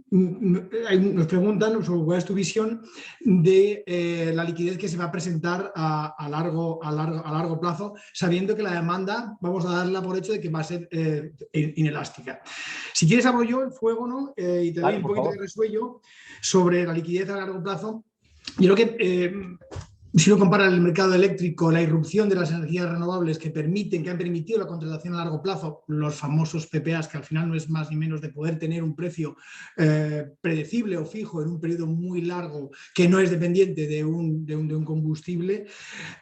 nos preguntan sobre cuál es tu visión de la liquidez que se va a presentar a largo plazo, sabiendo que la demanda vamos a darla por hecho de que va a ser inelástica. Si quieres abro yo el fuego, ¿no? Y te doy un poquito de resuello sobre la liquidez a largo plazo. Yo creo que si uno compara el mercado eléctrico, la irrupción de las energías renovables que han permitido la contratación a largo plazo, los famosos PPAs, que al final no es más ni menos de poder tener un precio predecible o fijo en un periodo muy largo que no es dependiente de un combustible,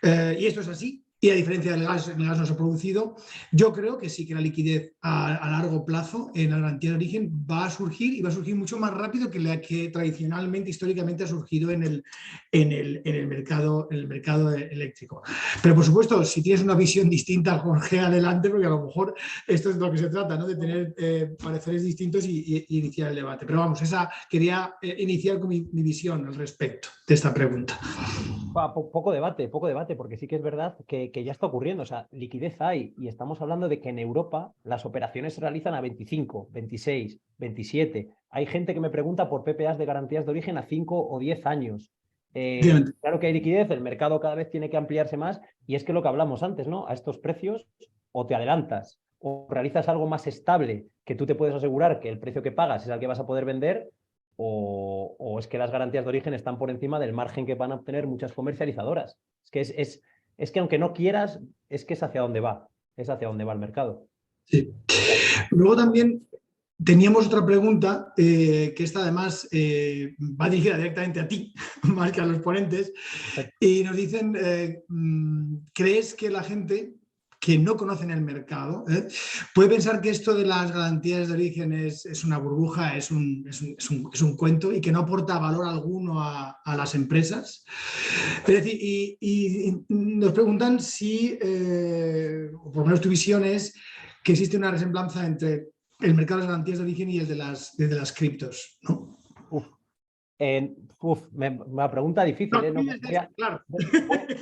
y esto es así. Y a diferencia del gas, el gas no se ha producido, yo creo que sí que la liquidez a largo plazo en la garantía de origen va a surgir y va a surgir mucho más rápido que la que tradicionalmente, históricamente ha surgido en el mercado eléctrico. Pero por supuesto, si tienes una visión distinta, Jorge, adelante, porque a lo mejor esto es de lo que se trata, ¿no? De tener pareceres distintos y iniciar el debate. Pero vamos, quería iniciar con mi visión al respecto de esta pregunta. Poco debate, porque sí que es verdad que ya está ocurriendo. O sea, liquidez hay y estamos hablando de que en Europa las operaciones se realizan a 25, 26, 27. Hay gente que me pregunta por PPAs de garantías de origen a 5 o 10 años. Claro que hay liquidez, el mercado cada vez tiene que ampliarse más y es que lo que hablamos antes, ¿no? A estos precios o te adelantas o realizas algo más estable que tú te puedes asegurar que el precio que pagas es el que vas a poder vender. O es que las garantías de origen están por encima del margen que van a obtener muchas comercializadoras. Es que aunque no quieras, es que es hacia dónde va el mercado. Sí. Luego también teníamos otra pregunta, que esta además va dirigida directamente a ti, más que a los ponentes, y nos dicen, ¿crees que la gente que no conocen el mercado puede pensar que esto de las garantías de origen es una burbuja, es un cuento y que no aporta valor alguno a las empresas? Es decir, y nos preguntan si, o por lo menos tu visión es que existe una resemblanza entre el mercado de las garantías de origen y el de las criptos, ¿no? Una pregunta difícil, ¿eh? No,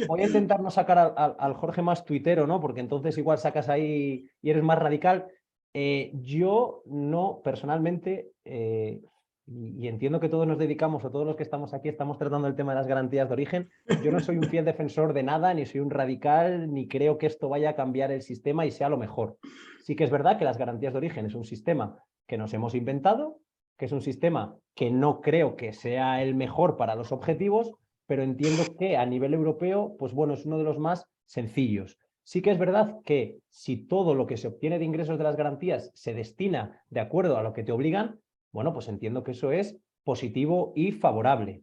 voy a intentar no sacar al Jorge más tuitero, ¿no? Porque entonces igual sacas ahí y eres más radical. Yo no, personalmente, y entiendo que todos nos dedicamos, o todos los que estamos aquí, estamos tratando el tema de las garantías de origen. Yo no soy un fiel defensor de nada, ni soy un radical, ni creo que esto vaya a cambiar el sistema y sea lo mejor. Sí que es verdad que las garantías de origen es un sistema que nos hemos inventado, que es un sistema que no creo que sea el mejor para los objetivos, pero entiendo que a nivel europeo, pues bueno, es uno de los más sencillos. Sí que es verdad que si todo lo que se obtiene de ingresos de las garantías se destina de acuerdo a lo que te obligan, bueno, pues entiendo que eso es positivo y favorable.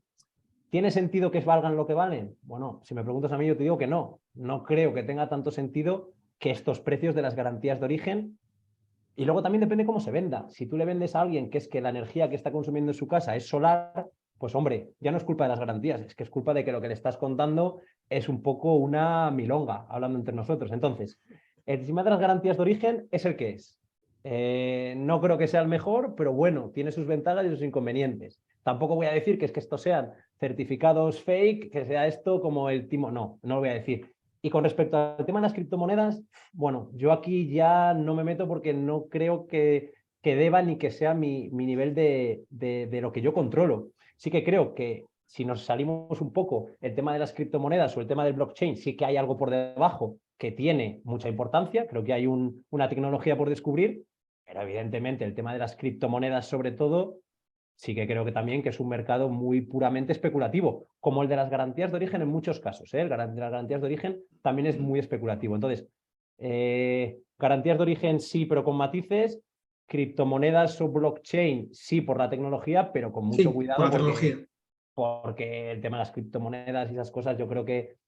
¿Tiene sentido que valgan lo que valen? Bueno, si me preguntas a mí, yo te digo que no. No creo que tenga tanto sentido que estos precios de las garantías de origen. Y luego también depende cómo se venda. Si tú le vendes a alguien que es que la energía que está consumiendo en su casa es solar, pues hombre, ya no es culpa de las garantías, es que es culpa de que lo que le estás contando es un poco una milonga, hablando entre nosotros. Entonces, el sistema de las garantías de origen es el que es. No creo que sea el mejor, pero bueno, tiene sus ventajas y sus inconvenientes. Tampoco voy a decir que es que estos sean certificados fake, que sea esto como el timo. No, no lo voy a decir. Y con respecto al tema de las criptomonedas, bueno, yo aquí ya no me meto porque no creo que deba ni que sea mi nivel de lo que yo controlo. Sí que creo que si nos salimos un poco el tema de las criptomonedas o el tema del blockchain, sí que hay algo por debajo que tiene mucha importancia. Creo que hay una tecnología por descubrir, pero evidentemente el tema de las criptomonedas sobre todo, sí que creo que también que es un mercado muy puramente especulativo, como el de las garantías de origen en muchos casos. El de las garantías de origen también es muy especulativo. Entonces, garantías de origen sí, pero con matices. Criptomonedas o blockchain sí por la tecnología, pero con mucho cuidado porque el tema de las criptomonedas y esas cosas, yo creo que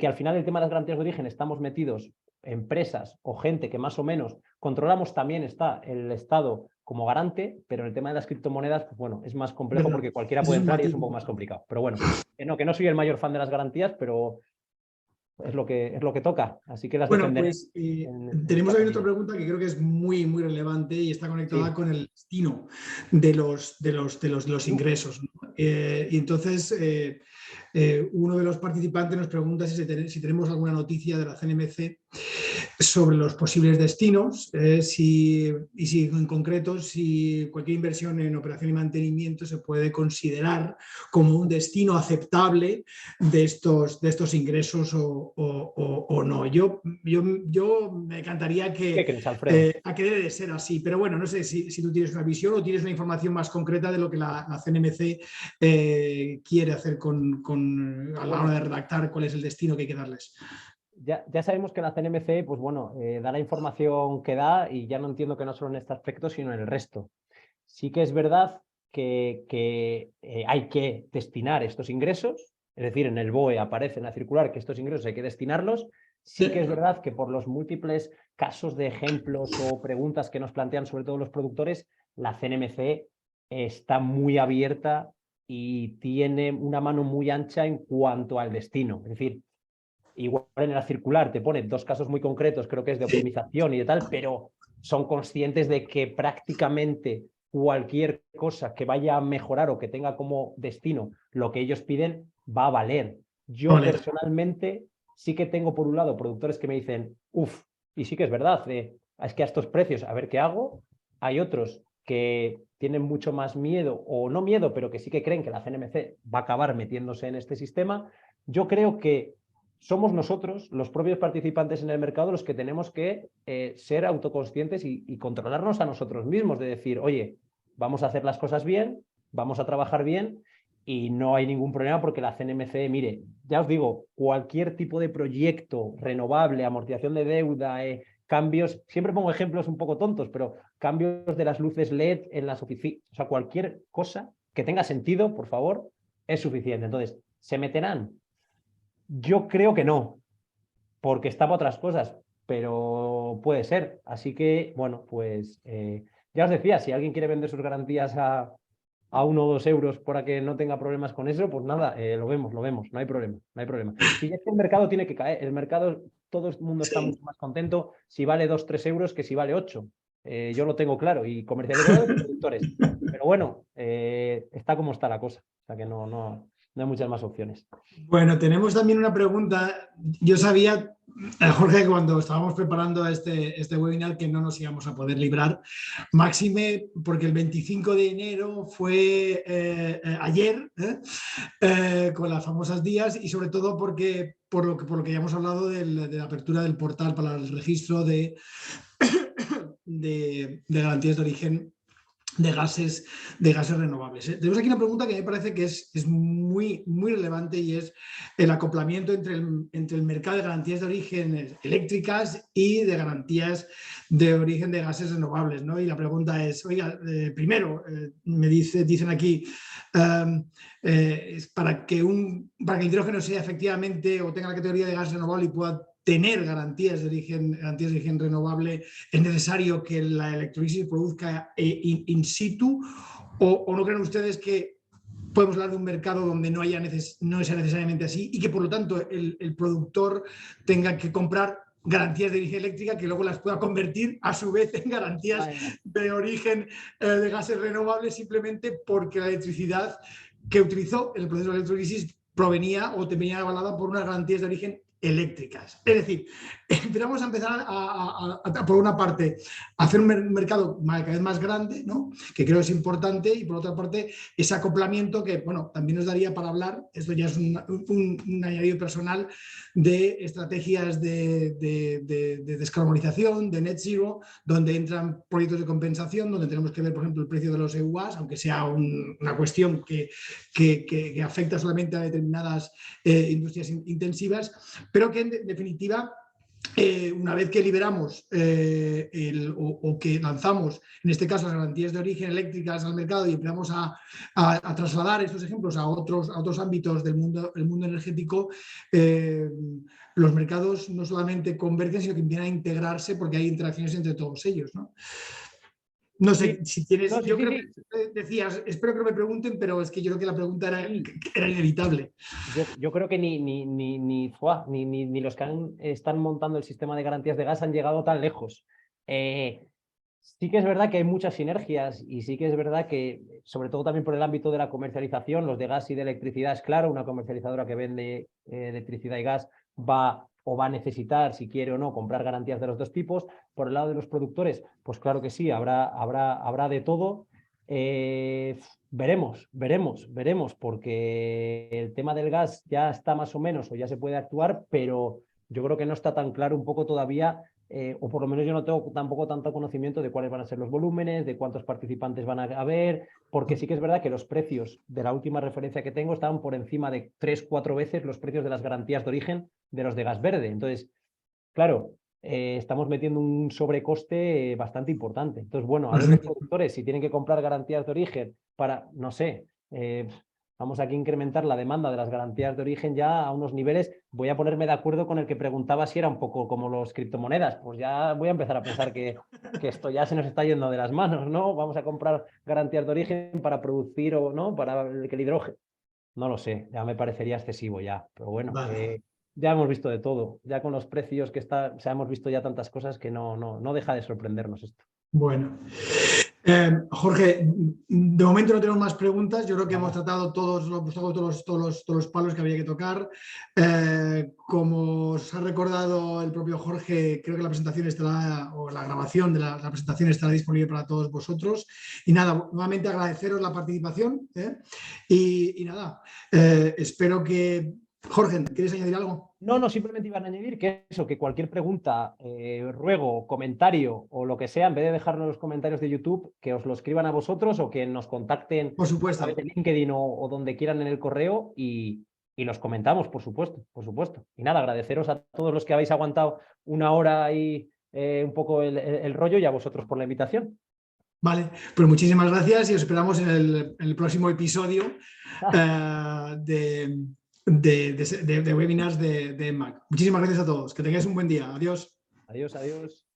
al final el tema de las garantías de origen estamos metidos empresas o gente que más o menos controlamos, también está el Estado como garante, pero el tema de las criptomonedas, pues bueno, es más complejo porque cualquiera puede entrar y es un poco más complicado. Pero bueno, que no soy el mayor fan de las garantías, pero es lo que toca, así que las Bueno, defenderé. pues tenemos ahí otra pregunta que creo que es muy, muy relevante y está conectada con el destino de los ingresos, ¿no? Y entonces uno de los participantes nos pregunta si tenemos alguna noticia de la CNMC sobre los posibles destinos y si en concreto si cualquier inversión en operación y mantenimiento se puede considerar como un destino aceptable de estos ingresos o no. Yo me encantaría ¿Qué crees, Alfredo? a que debe de ser así, pero bueno, no sé si tú tienes una visión o tienes una información más concreta de lo que la CNMC quiere hacer a la hora de redactar cuál es el destino que hay que darles. Ya sabemos que la CNMC, pues bueno, da la información que da y ya no entiendo que no solo en este aspecto, sino en el resto. Sí que es verdad que hay que destinar estos ingresos, es decir, en el BOE aparece en la circular que estos ingresos hay que destinarlos. Sí que es verdad que por los múltiples casos de ejemplos o preguntas que nos plantean sobre todo los productores, la CNMC está muy abierta y tiene una mano muy ancha en cuanto al destino. Es decir, igual en la circular te pone 2 casos muy concretos, creo que es de optimización y de tal, pero son conscientes de que prácticamente cualquier cosa que vaya a mejorar o que tenga como destino lo que ellos piden va a valer. Yo personalmente sí que tengo por un lado productores que me dicen, uff, y sí que es verdad, es que a estos precios, a ver qué hago. Hay otros que tienen mucho más miedo, o no miedo, pero que sí que creen que la CNMC va a acabar metiéndose en este sistema. Yo creo que somos nosotros, los propios participantes en el mercado, los que tenemos que ser autoconscientes y controlarnos a nosotros mismos, de decir, oye, vamos a hacer las cosas bien, vamos a trabajar bien y no hay ningún problema porque la CNMC, mire, ya os digo, cualquier tipo de proyecto renovable, amortización de deuda, cambios, siempre pongo ejemplos un poco tontos, pero cambios de las luces LED en las oficinas, o sea, cualquier cosa que tenga sentido, por favor, es suficiente. Entonces, ¿se meterán? Yo creo que no, porque está para otras cosas, pero puede ser. Así que, bueno, pues ya os decía, si alguien quiere vender sus garantías a 1 o 2 euros para que no tenga problemas con eso, pues nada, lo vemos, no hay problema, no hay problema. Si es que el mercado tiene que caer, el mercado, todo el mundo está mucho más contento si vale 2 3 euros que si vale 8. Yo lo tengo claro, y comercializadores y productores. Pero bueno, está como está la cosa, o sea que no hay muchas más opciones. Bueno, tenemos también una pregunta. Yo sabía, Jorge, que cuando estábamos preparando este webinar que no nos íbamos a poder librar, máxime porque el 25 de enero fue ayer, con las famosas días, y sobre todo porque por lo que ya hemos hablado de la apertura del portal para el registro de garantías de origen de gases renovables. Tenemos aquí una pregunta que me parece que es muy, muy relevante, y es el acoplamiento entre el mercado de garantías de origen eléctricas y de garantías de origen de gases renovables, ¿no? Y la pregunta es, oiga, primero, dicen aquí, para que el hidrógeno sea efectivamente o tenga la categoría de gas renovable y pueda tener garantías de origen renovable, es necesario que la electrolisis produzca in situ, o no creen ustedes que podemos hablar de un mercado donde no sea necesariamente así y que por lo tanto el productor tenga que comprar garantías de origen eléctrica que luego las pueda convertir a su vez en garantías de origen de gases renovables, simplemente porque la electricidad que utilizó en el proceso de electrolisis provenía o venía avalada por unas garantías de origen eléctricas? Es decir, empezamos a empezar por una parte, a hacer un mercado cada vez más grande, ¿no? Que creo es importante, y por otra parte, ese acoplamiento que, bueno, también nos daría para hablar, esto ya es un añadido personal, de estrategias de descarbonización, de net zero, donde entran proyectos de compensación, donde tenemos que ver, por ejemplo, el precio de los EUAs, aunque sea una cuestión que afecta solamente a determinadas industrias intensivas, pero que en definitiva, una vez que liberamos o que lanzamos, en este caso, las garantías de origen eléctricas al mercado y empezamos a trasladar estos ejemplos a otros ámbitos del mundo energético, los mercados no solamente convergen, sino que empiezan a integrarse porque hay interacciones entre todos ellos, ¿no? No sé Sí, si tienes, no, sí, yo sí, creo sí. que decías, espero que no me pregunten, pero es que yo creo que la pregunta Sí. era inevitable. Yo creo que ni los que están montando el sistema de garantías de gas han llegado tan lejos. Sí que es verdad que hay muchas sinergias y sí que es verdad que, sobre todo también por el ámbito de la comercialización, los de gas y de electricidad, es claro, una comercializadora que vende electricidad y gas va a necesitar, si quiere o no, comprar garantías de los dos tipos. Por el lado de los productores, pues claro que sí, habrá de todo. Veremos, porque el tema del gas ya está más o menos o ya se puede actuar, pero yo creo que no está tan claro un poco todavía, o por lo menos yo no tengo tampoco tanto conocimiento de cuáles van a ser los volúmenes, de cuántos participantes van a haber, porque sí que es verdad que los precios de la última referencia que tengo estaban por encima de 3-4 veces los precios de las garantías de origen de los de gas verde. Entonces, claro, estamos metiendo un sobrecoste bastante importante. Entonces, bueno, a ver los productores si tienen que comprar garantías de origen para, no sé, vamos aquí a incrementar la demanda de las garantías de origen ya a unos niveles. Voy a ponerme de acuerdo con el que preguntaba si era un poco como los criptomonedas. Pues ya voy a empezar a pensar que esto ya se nos está yendo de las manos, ¿no? Vamos a comprar garantías de origen para producir o no, para que el hidrógeno. No lo sé, ya me parecería excesivo ya, pero bueno, Vale. ya hemos visto de todo, ya con los precios que está, o sea, hemos visto ya tantas cosas que no deja de sorprendernos esto. Bueno. Jorge, de momento no tenemos más preguntas. Yo creo que hemos Vale. tratado todos los palos que había que tocar. Como os ha recordado el propio Jorge, creo que la presentación estará, o la grabación de la presentación estará disponible para todos vosotros. Y nada, nuevamente agradeceros la participación. Y nada, espero que... Jorge, ¿quieres añadir algo? No, simplemente iban a añadir que eso, que cualquier pregunta, ruego, comentario o lo que sea, en vez de dejarlo en los comentarios de YouTube, que os lo escriban a vosotros o que nos contacten Por a través de supuesto. LinkedIn o donde quieran en el correo y los comentamos, por supuesto, por supuesto. Y nada, agradeceros a todos los que habéis aguantado una hora ahí un poco el rollo y a vosotros por la invitación. Vale, pues muchísimas gracias y os esperamos en el próximo episodio de webinars de Mac. Muchísimas gracias a todos. Que tengáis un buen día. Adiós. Adiós.